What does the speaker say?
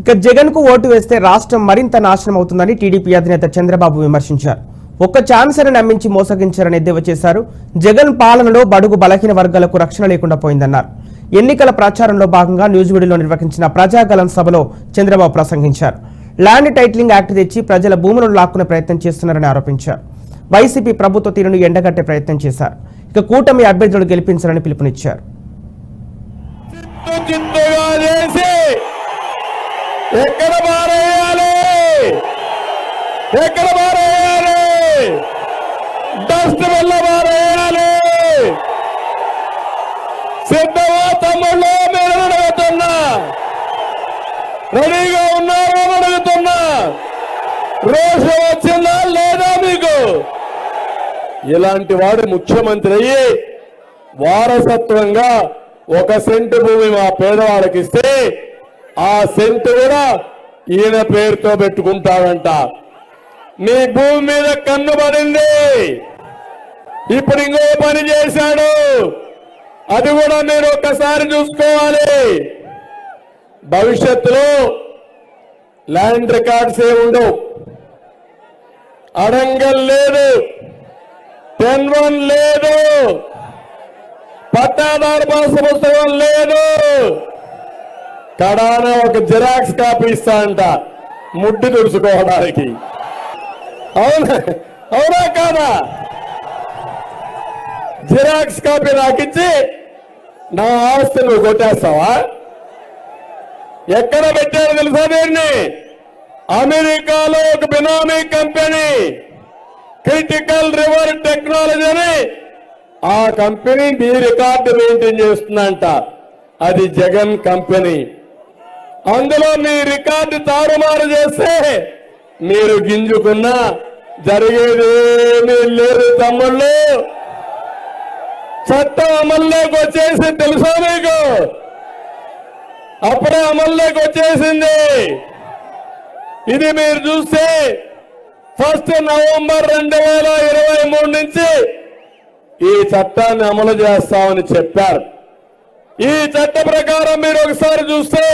ఇక జగన్ కు ఓటు వేస్తే రాష్ట్రం మరింత నాశనం అవుతుందని టీడీపీ అధినేత చంద్రబాబు విమర్శించారు. ఒక్క ఛాన్స్ అని నమ్మించి మోసగించారని ఎద్దేవా చేశారు. జగన్ పాలనలో బడుగు బలహీన వర్గాలకు రక్షణ లేకుండా పోయిందన్నారు. ఎన్నికల ప్రచారంలో భాగంగా న్యూజివీడులో నిర్వహించిన ప్రజాగలం సభలో చంద్రబాబు ప్రసంగించారు. ల్యాండ్ టైటిలింగ్ యాక్ట్ తెచ్చి ప్రజల భూములను లాక్కునే ప్రయత్నం చేస్తున్నారని ఆరోపించారు. వైసీపీ ప్రభుత్వ తీరును ఎండగట్టే ప్రయత్నం చేశారు. ఇక కూటమి అభ్యర్థులను గెలిపించాలని పిలుపునిచ్చారు. రెడీగా ఉన్నారో అడుగుతున్నా. రోషం వచ్చిందా లేదా మీకు? ఇలాంటి వాడు ముఖ్యమంత్రి అయ్యి వారసత్వంగా 1 సెంటు భూమి మా పేదవాళ్ళకి ఇస్తే ఆ సెంటు కూడా ఈయన పేరుతో పెట్టుకుంటాడంట. మీ భూమి మీద కన్ను పడింది. ఇప్పుడు ఇంకో పని చేశాడు. అది కూడా మీరు ఒక్కసారి చూసుకోవాలి. భవిష్యత్తులో ల్యాండ్ రికార్డ్స్ ఏ ఉండవు. అడంగల్ లేదు, 10-1 లేదు, పట్టాదారు పాస్ పుస్తకం లేదు. కడాన ఒక జిరాక్స్ కాపీ ఇస్తా అంట ముడ్డి తుడుచుకోవడానికి. అవునా కాదా? జిరాక్స్ కాపీ నాకిచ్చి నా ఆస్తి నువ్వు కొట్టేస్తావా? ఎక్కడ పెట్టారు తెలుసా దీన్ని? అమెరికాలో ఒక బినామీ కంపెనీ క్రిటికల్ రివర్ టెక్నాలజీ అని ఆ కంపెనీ మీ రికార్డు మెయింటైన్ చేస్తుందంట. అది జగన్ కంపెనీ. అందులో మీ రికార్డు తారుమారు చేస్తే మీరు గింజుకున్నా జరిగేదేమీ లేదు తమ్ముళ్ళు. చట్టం అమల్లోకి వచ్చేసి తెలుసా మీకు? అప్పుడే అమల్లోకి వచ్చేసింది. ఇది మీరు చూస్తే 1 నవంబర్ 2023 నుంచి ఈ చట్టాన్ని అమలు చేస్తామని చెప్పారు. ఈ చట్ట ప్రకారం మీరు ఒకసారి చూస్తే